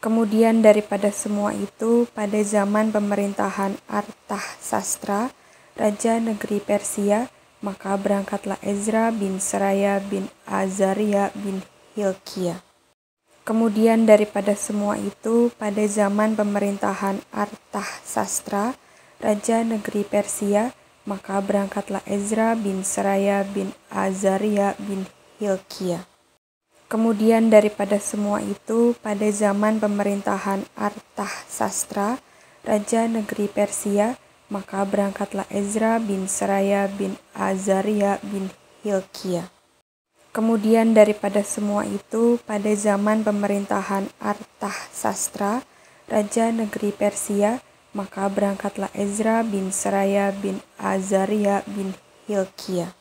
Kemudian daripada semua itu, pada zaman pemerintahan Artahsastra, Raja Negeri Persia, maka berangkatlah Ezra bin Seraya bin Azaria bin Hilkiah. Kemudian daripada semua itu, pada zaman pemerintahan Artahsastra, Raja Negeri Persia, maka berangkatlah Ezra bin Seraya bin Azaria bin Hilkiah. Kemudian daripada semua itu, pada zaman pemerintahan Artahsastra, Raja Negeri Persia, maka berangkatlah Ezra bin Seraya bin Azaria bin Hilkiah. Kemudian daripada semua itu, pada zaman pemerintahan Artahsastra, Raja Negeri Persia, maka berangkatlah Ezra bin Seraya bin Azaria bin Hilkiah.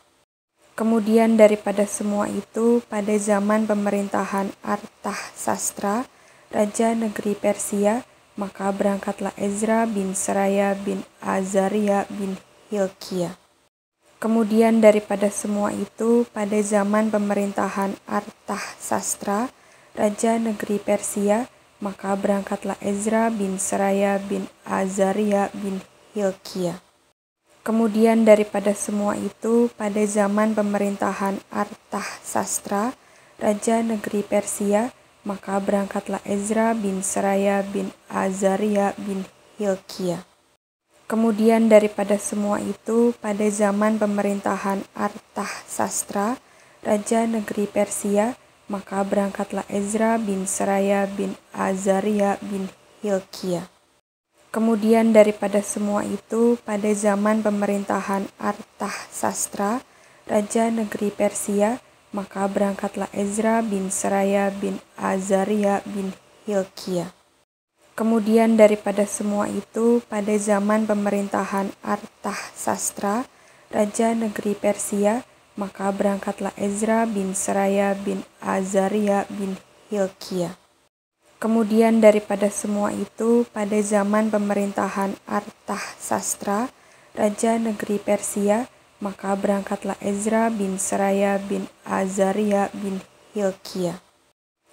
Kemudian daripada semua itu, pada zaman pemerintahan Artahsastra, Raja Negeri Persia, maka berangkatlah Ezra bin Seraya bin Azaria bin Hilkiah. Kemudian daripada semua itu, pada zaman pemerintahan Artahsastra, Raja Negeri Persia, maka berangkatlah Ezra bin Seraya bin Azaria bin Hilkiah. Kemudian daripada semua itu, pada zaman pemerintahan Artahsastra, Raja Negeri Persia, maka berangkatlah Ezra bin Seraya bin Azaria bin Hilkiah. Kemudian daripada semua itu, pada zaman pemerintahan Artahsastra, Raja Negeri Persia, maka berangkatlah Ezra bin Seraya bin Azaria bin Hilkiah. Kemudian daripada semua itu, pada zaman pemerintahan Artahsastra, Raja Negeri Persia, maka berangkatlah Ezra bin Seraya bin Azaria bin Hilkiah. Kemudian daripada semua itu, pada zaman pemerintahan Artahsastra, Raja Negeri Persia, maka berangkatlah Ezra bin Seraya bin Azaria bin Hilkiah. Kemudian daripada semua itu, pada zaman pemerintahan Artahsastra, Raja Negeri Persia, maka berangkatlah Ezra bin Seraya bin Azaria bin Hilkiah.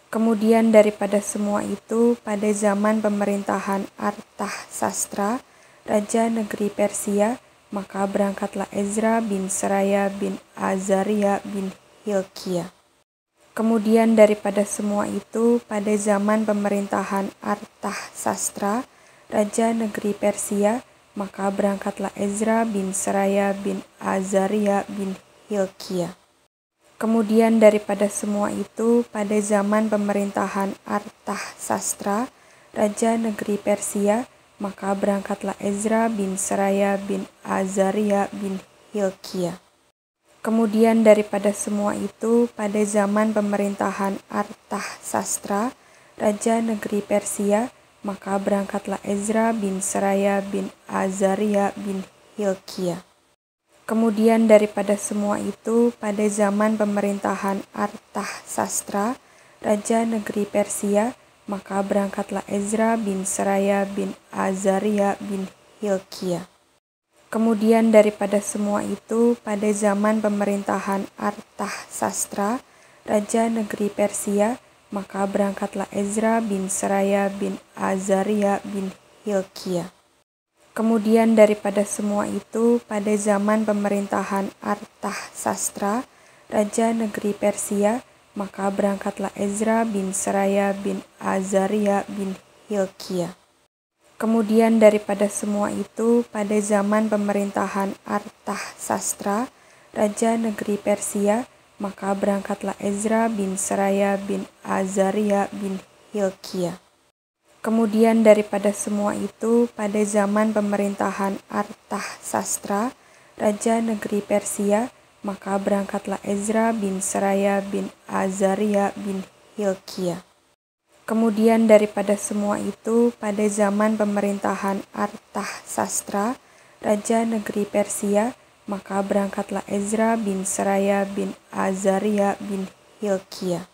Kemudian daripada semua itu, pada zaman pemerintahan Artahsastra, Raja Negeri Persia, maka berangkatlah Ezra bin Seraya bin Azaria bin Hilkiah. Kemudian daripada semua itu, pada zaman pemerintahan Artahsastra, Raja Negeri Persia, maka berangkatlah Ezra bin Seraya bin Azaria bin Hilkiah. Kemudian daripada semua itu, pada zaman pemerintahan Artahsastra, Raja Negeri Persia, maka berangkatlah Ezra bin Seraya bin Azaria bin Hilkiah. Kemudian daripada semua itu, pada zaman pemerintahan Artahsastra, Raja Negeri Persia, maka berangkatlah Ezra bin Seraya bin Azaria bin Hilkiah. Kemudian daripada semua itu, pada zaman pemerintahan Artahsastra, Raja Negeri Persia, maka berangkatlah Ezra bin Seraya bin Azaria bin Hilkiah. Kemudian daripada semua itu, pada zaman pemerintahan Artahsastra, Raja Negeri Persia, maka berangkatlah Ezra bin Seraya bin Azaria bin Hilkiah. Kemudian daripada semua itu, pada zaman pemerintahan Artahsastra, Raja Negeri Persia, maka berangkatlah Ezra bin Seraya bin Azaria bin Hilkiah. Kemudian daripada semua itu, pada zaman pemerintahan Artahsastra, Raja Negeri Persia, maka berangkatlah Ezra bin Seraya bin Azaria bin Hilkiah. Kemudian daripada semua itu, pada zaman pemerintahan Artahsastra, Raja Negeri Persia, maka berangkatlah Ezra bin Seraya bin Azaria bin Hilkiah. Kemudian daripada semua itu, pada zaman pemerintahan Artahsastra, Raja Negeri Persia, maka berangkatlah Ezra bin Seraya bin Azaria bin Hilkiah.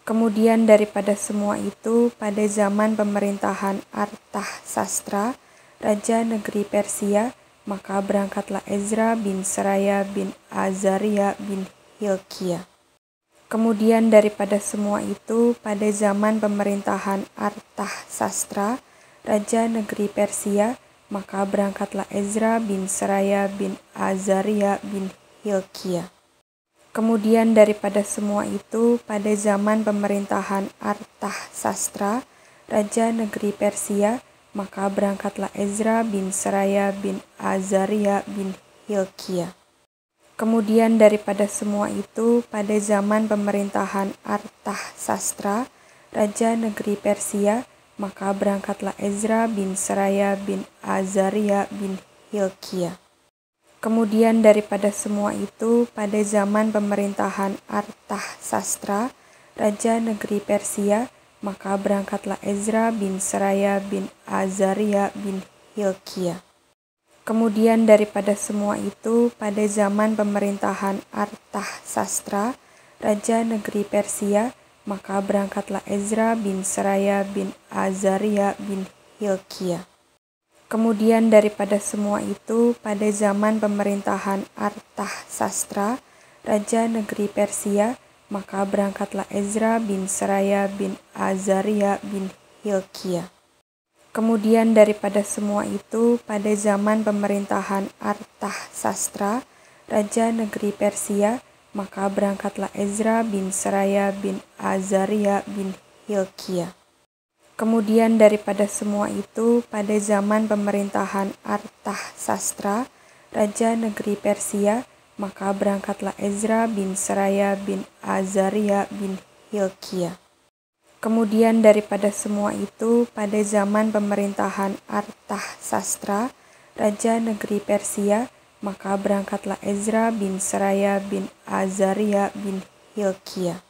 Kemudian daripada semua itu, pada zaman pemerintahan Artahsastra, Raja Negeri Persia, maka berangkatlah Ezra bin Seraya bin Azaria bin Hilkiah. Kemudian daripada semua itu, pada zaman pemerintahan Arthasastra, Raja Negeri Persia, maka berangkatlah Ezra bin Seraya bin Azaria bin Hilkiah. Kemudian daripada semua itu, pada zaman pemerintahan Arthasastra, Raja Negeri Persia, maka berangkatlah Ezra bin Seraya bin Azaria bin Hilkiah. Kemudian daripada semua itu, pada zaman pemerintahan Arthasastra, Raja Negeri Persia, maka berangkatlah Ezra bin Seraya bin Azaria bin Hilkiah. Kemudian daripada semua itu, pada zaman pemerintahan Arthasastra, Raja Negeri Persia, maka berangkatlah Ezra bin Seraya bin Azaria bin Hilkiah. Kemudian daripada semua itu, pada zaman pemerintahan Arthasastra, Raja Negeri Persia, maka berangkatlah Ezra bin Seraya bin Azaria bin Hilkiah. Kemudian daripada semua itu, pada zaman pemerintahan Arthasastra, Raja Negeri Persia, maka berangkatlah Ezra bin Seraya bin Azaria bin Hilkiah. Kemudian daripada semua itu, pada zaman pemerintahan Arthasastra, Raja Negeri Persia, maka berangkatlah Ezra bin Seraya bin Azaria bin Hilkiah. Kemudian daripada semua itu, pada zaman pemerintahan Arthasastra, Raja Negeri Persia, maka berangkatlah Ezra bin Seraya bin Azaria bin Hilkiah. Kemudian daripada semua itu, pada zaman pemerintahan Arthasastra, Raja Negeri Persia, maka berangkatlah Ezra bin Seraya bin Azaria bin Hilkiah.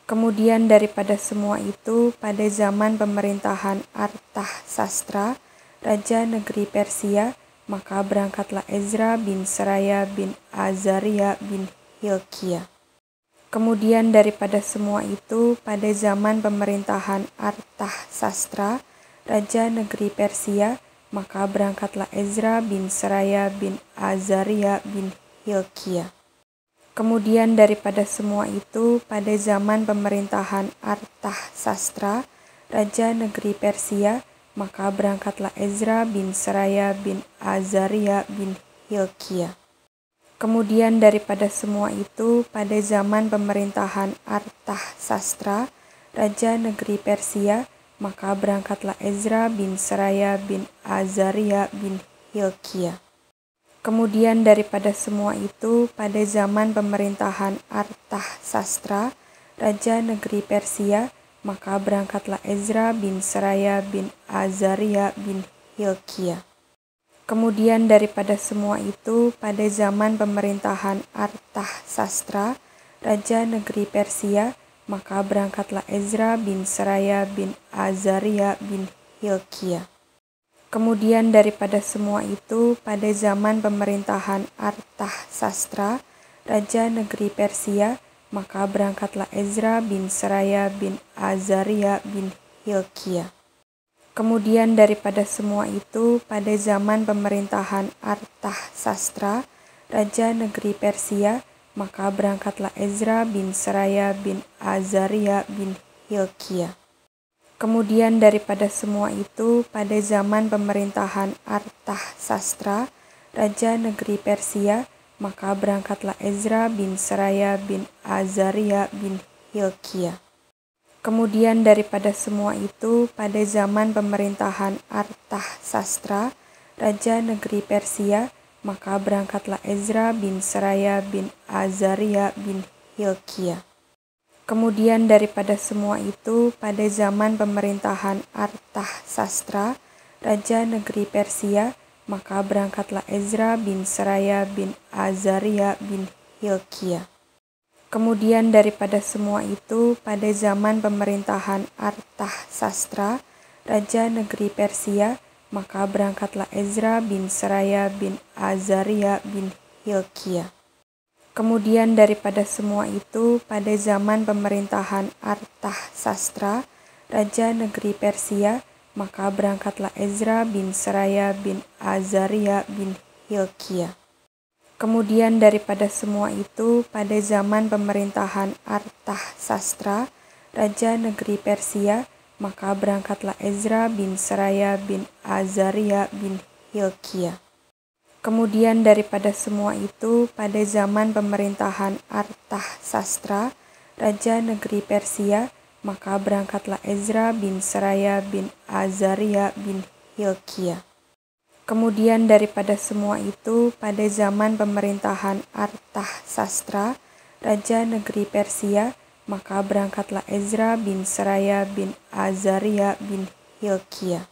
Kemudian daripada semua itu, pada zaman pemerintahan Arthasastra, Raja Negeri Persia, maka berangkatlah Ezra bin Seraya bin Azaria bin Hilkiah. Kemudian daripada semua itu, pada zaman pemerintahan Arthasastra, Raja Negeri Persia, maka berangkatlah Ezra bin Seraya bin Azaria bin Hilkiah. Kemudian daripada semua itu, pada zaman pemerintahan Arthasastra, Raja Negeri Persia, maka berangkatlah Ezra bin Seraya bin Azaria bin Hilkiah. Kemudian daripada semua itu, pada zaman pemerintahan Arthasastra, Raja Negeri Persia, maka berangkatlah Ezra bin Seraya bin Azaria bin Hilkiah. Kemudian daripada semua itu, pada zaman pemerintahan Arthasastra, Raja Negeri Persia, maka berangkatlah Ezra bin Seraya bin Azaria bin Hilkiah. Kemudian daripada semua itu, pada zaman pemerintahan Arthasastra, Raja Negeri Persia, maka berangkatlah Ezra bin Seraya bin Azaria bin Hilkiah. Kemudian daripada semua itu, pada zaman pemerintahan Arthasastra, Raja Negeri Persia, maka berangkatlah Ezra bin Seraya bin Azaria bin Hilkiah. Kemudian daripada semua itu, pada zaman pemerintahan Arthasastra, Raja Negeri Persia, maka berangkatlah Ezra bin Seraya bin Azaria bin Hilkiah. Kemudian daripada semua itu, pada zaman pemerintahan Arthasastra, Raja Negeri Persia, maka berangkatlah Ezra bin Seraya bin Azaria bin Hilkiah. Kemudian daripada semua itu, pada zaman pemerintahan Arthasastra, Raja Negeri Persia, maka berangkatlah Ezra bin Seraya bin Azaria bin Hilkiah. Kemudian daripada semua itu, pada zaman pemerintahan Arthasastra, Raja Negeri Persia, maka berangkatlah Ezra bin Seraya bin Azaria bin Hilkiah. Kemudian daripada semua itu, pada zaman pemerintahan Arthasastra, Raja Negeri Persia, maka berangkatlah Ezra bin Seraya bin Azaria bin Hilkiah. Kemudian daripada semua itu, pada zaman pemerintahan Arthasastra, Raja Negeri Persia, maka berangkatlah Ezra bin Seraya bin Azaria bin Hilkiah. Kemudian daripada semua itu, pada zaman pemerintahan Artahsastra, Raja Negeri Persia, maka berangkatlah Ezra bin Seraya bin Azaria bin Hilkiah. Kemudian daripada semua itu, pada zaman pemerintahan Artahsastra, Raja Negeri Persia, maka berangkatlah Ezra bin Seraya bin Azaria bin Hilkiah. Kemudian daripada semua itu, pada zaman pemerintahan Artahsastra, Raja Negeri Persia, maka berangkatlah Ezra bin Seraya bin Azaria bin Hilkiah.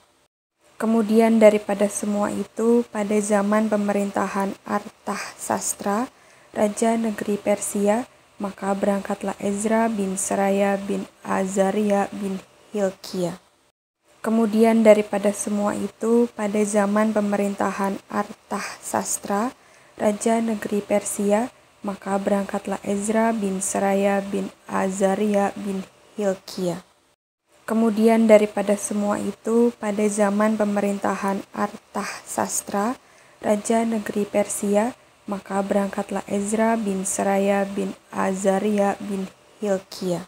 Kemudian daripada semua itu, pada zaman pemerintahan Artahsastra, Raja Negeri Persia, maka berangkatlah Ezra bin Seraya bin Azaria bin Hilkiah. Kemudian daripada semua itu, pada zaman pemerintahan Artahsastra, Raja Negeri Persia, maka berangkatlah Ezra bin Seraya bin Azaria bin Hilkiah. Kemudian daripada semua itu, pada zaman pemerintahan Artahsastra, Raja Negeri Persia, maka berangkatlah Ezra bin Seraya bin Azaria bin Hilkiah.